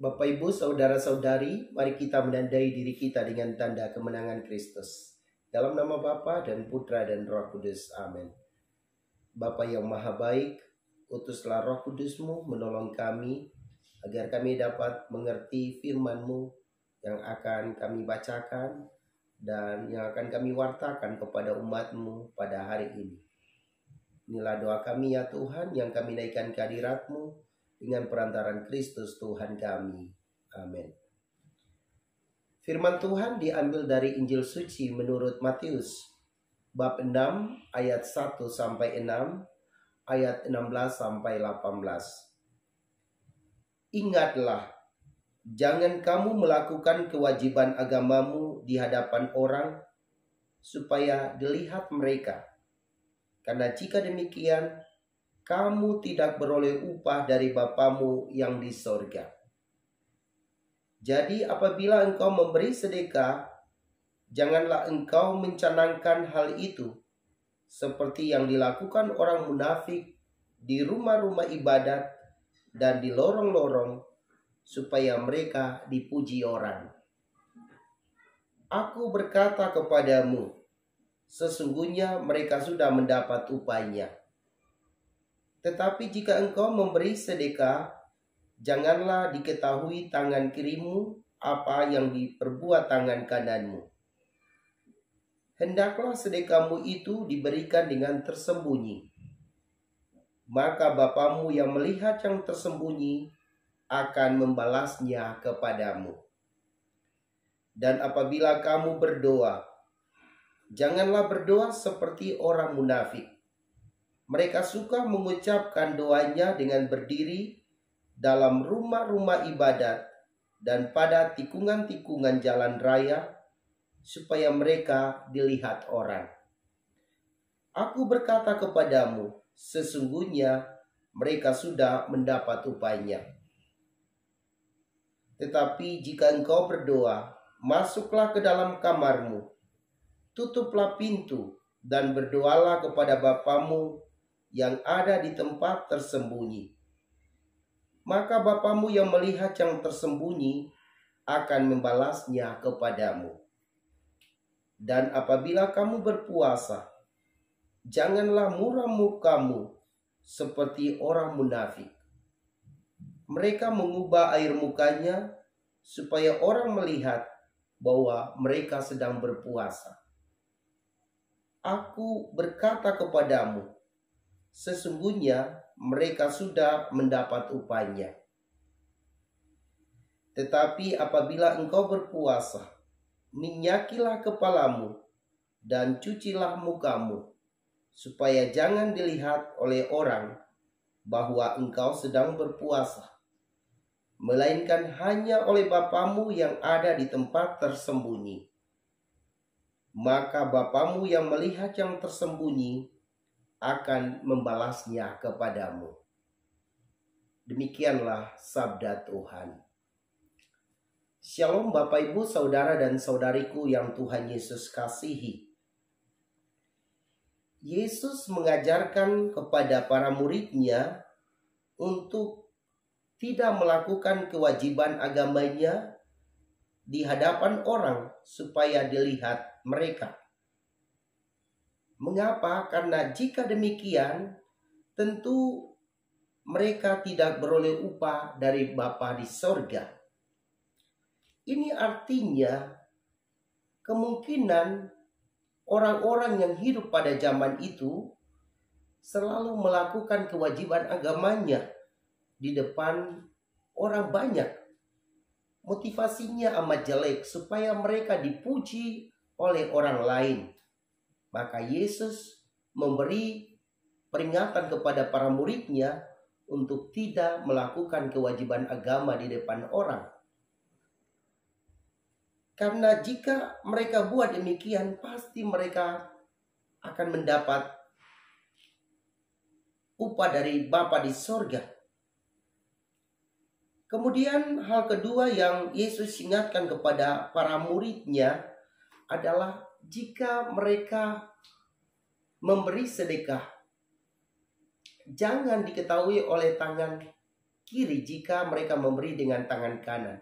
Bapak, Ibu, saudara-saudari, mari kita menandai diri kita dengan tanda kemenangan Kristus. Dalam nama Bapa dan Putra dan Roh Kudus. Amin. Bapa yang maha baik, utuslah Roh Kudus-Mu menolong kami, agar kami dapat mengerti firman-Mu yang akan kami bacakan dan yang akan kami wartakan kepada umat-Mu pada hari ini. Inilah doa kami ya Tuhan, yang kami naikkan ke hadirat-Mu dengan perantaran Kristus Tuhan kami. Amin. Firman Tuhan diambil dari Injil Suci menurut Matius, bab 6 ayat 1 sampai 6, ayat 16 sampai 18. Ingatlah, jangan kamu melakukan kewajiban agamamu di hadapan orang supaya dilihat mereka. Karena jika demikian, kamu tidak beroleh upah dari Bapamu yang di sorga. Jadi apabila engkau memberi sedekah, janganlah engkau mencanangkan hal itu seperti yang dilakukan orang munafik di rumah-rumah ibadat dan di lorong-lorong, supaya mereka dipuji orang. Aku berkata kepadamu, sesungguhnya mereka sudah mendapat upahnya. Tetapi jika engkau memberi sedekah, janganlah diketahui tangan kirimu apa yang diperbuat tangan kananmu. Hendaklah sedekahmu itu diberikan dengan tersembunyi. Maka Bapamu yang melihat yang tersembunyi akan membalasnya kepadamu. Dan apabila kamu berdoa, janganlah berdoa seperti orang munafik. Mereka suka mengucapkan doanya dengan berdiri dalam rumah-rumah ibadat dan pada tikungan-tikungan jalan raya, supaya mereka dilihat orang. Aku berkata kepadamu, sesungguhnya mereka sudah mendapat upahnya. Tetapi jika engkau berdoa, masuklah ke dalam kamarmu, tutuplah pintu, dan berdoalah kepada Bapamu yang ada di tempat tersembunyi. Maka Bapamu yang melihat yang tersembunyi akan membalasnya kepadamu. Dan apabila kamu berpuasa, janganlah muram mukamu seperti orang munafik. Mereka mengubah air mukanya supaya orang melihat bahwa mereka sedang berpuasa. Aku berkata kepadamu, sesungguhnya mereka sudah mendapat upahnya. Tetapi apabila engkau berpuasa, minyakilah kepalamu dan cucilah mukamu, supaya jangan dilihat oleh orang bahwa engkau sedang berpuasa, melainkan hanya oleh Bapamu yang ada di tempat tersembunyi. Maka Bapamu yang melihat yang tersembunyi akan membalasnya kepadamu. Demikianlah sabda Tuhan. Shalom Bapak, Ibu, saudara dan saudariku yang Tuhan Yesus kasihi. Yesus mengajarkan kepada para muridnya untuk tidak melakukan kewajiban agamanya di hadapan orang supaya dilihat mereka. Mengapa? Karena jika demikian, tentu mereka tidak beroleh upah dari Bapa di sorga. Ini artinya kemungkinan orang-orang yang hidup pada zaman itu selalu melakukan kewajiban agamanya di depan orang banyak. Motivasinya amat jelek supaya mereka dipuji oleh orang lain. Maka Yesus memberi peringatan kepada para muridnya untuk tidak melakukan kewajiban agama di depan orang. Karena jika mereka buat demikian, pasti mereka akan mendapat upah dari Bapa di sorga. Kemudian hal kedua yang Yesus ingatkan kepada para muridnya adalah jika mereka memberi sedekah, jangan diketahui oleh tangan kiri jika mereka memberi dengan tangan kanan.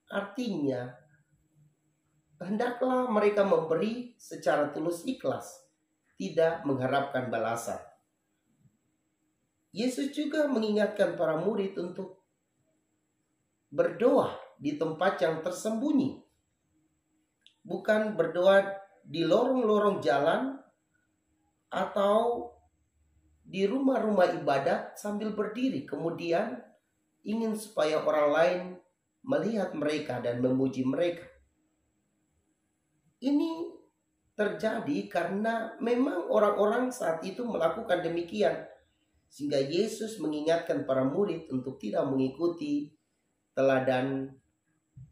Artinya, hendaklah mereka memberi secara tulus ikhlas, tidak mengharapkan balasan. Yesus juga mengingatkan para murid untuk berdoa di tempat yang tersembunyi. Bukan berdoa di lorong-lorong jalan atau di rumah-rumah ibadat sambil berdiri. Kemudian ingin supaya orang lain melihat mereka dan memuji mereka. Ini terjadi karena memang orang-orang saat itu melakukan demikian. Sehingga Yesus mengingatkan para murid untuk tidak mengikuti teladan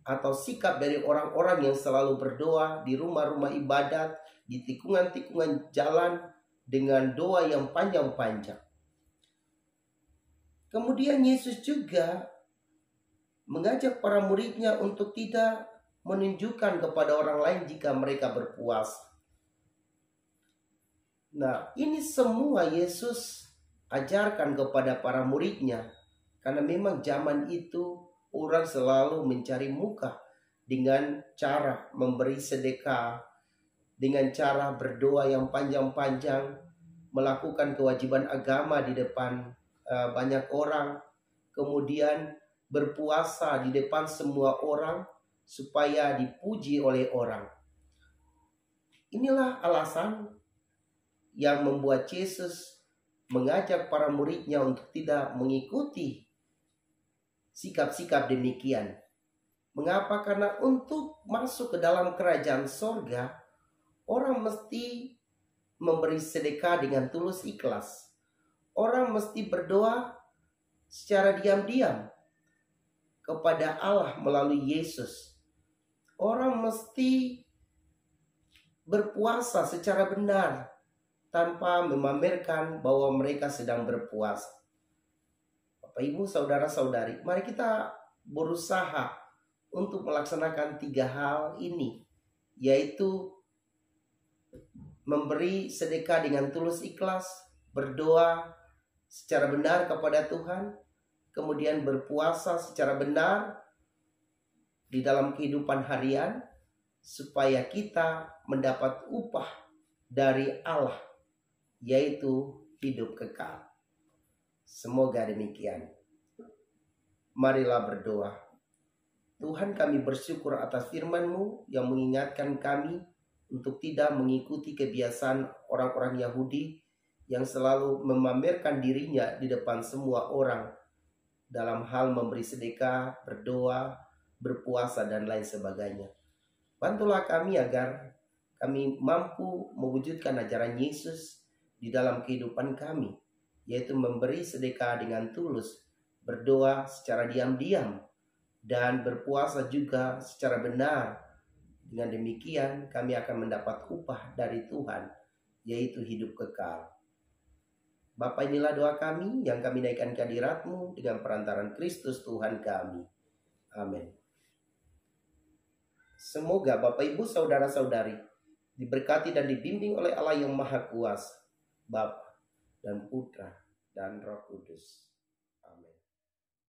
atau sikap dari orang-orang yang selalu berdoa di rumah-rumah ibadat, di tikungan-tikungan jalan dengan doa yang panjang-panjang. Kemudian Yesus juga mengajak para muridnya untuk tidak menunjukkan kepada orang lain jika mereka berpuasa. Nah, ini semua Yesus ajarkan kepada para muridnya, karena memang zaman itu orang selalu mencari muka dengan cara memberi sedekah, dengan cara berdoa yang panjang-panjang, melakukan kewajiban agama di depan banyak orang, kemudian berpuasa di depan semua orang supaya dipuji oleh orang. Inilah alasan yang membuat Yesus mengajak para muridnya untuk tidak mengikuti sikap-sikap demikian. Mengapa? Karena untuk masuk ke dalam kerajaan sorga, orang mesti memberi sedekah dengan tulus ikhlas. Orang mesti berdoa secara diam-diam kepada Allah melalui Yesus. Orang mesti berpuasa secara benar tanpa memamerkan bahwa mereka sedang berpuasa. Bapak, Ibu, saudara-saudari, mari kita berusaha untuk melaksanakan 3 hal ini, yaitu memberi sedekah dengan tulus ikhlas, berdoa secara benar kepada Tuhan, kemudian berpuasa secara benar di dalam kehidupan harian, supaya kita mendapat upah dari Allah, yaitu hidup kekal. Semoga demikian. Marilah berdoa. Tuhan, kami bersyukur atas firman-Mu yang mengingatkan kami untuk tidak mengikuti kebiasaan orang-orang Yahudi yang selalu memamerkan dirinya di depan semua orang dalam hal memberi sedekah, berdoa, berpuasa, dan lain sebagainya. Bantulah kami agar kami mampu mewujudkan ajaran Yesus di dalam kehidupan kami, yaitu memberi sedekah dengan tulus, berdoa secara diam-diam, dan berpuasa juga secara benar. Dengan demikian kami akan mendapat upah dari Tuhan, yaitu hidup kekal. Bapa, inilah doa kami yang kami naikkan ke hadirat-Mu dengan perantaran Kristus Tuhan kami. Amin. Semoga Bapak, Ibu, saudara-saudari diberkati dan dibimbing oleh Allah yang Maha Kuasa, Bapa dan Putra dan Roh Kudus.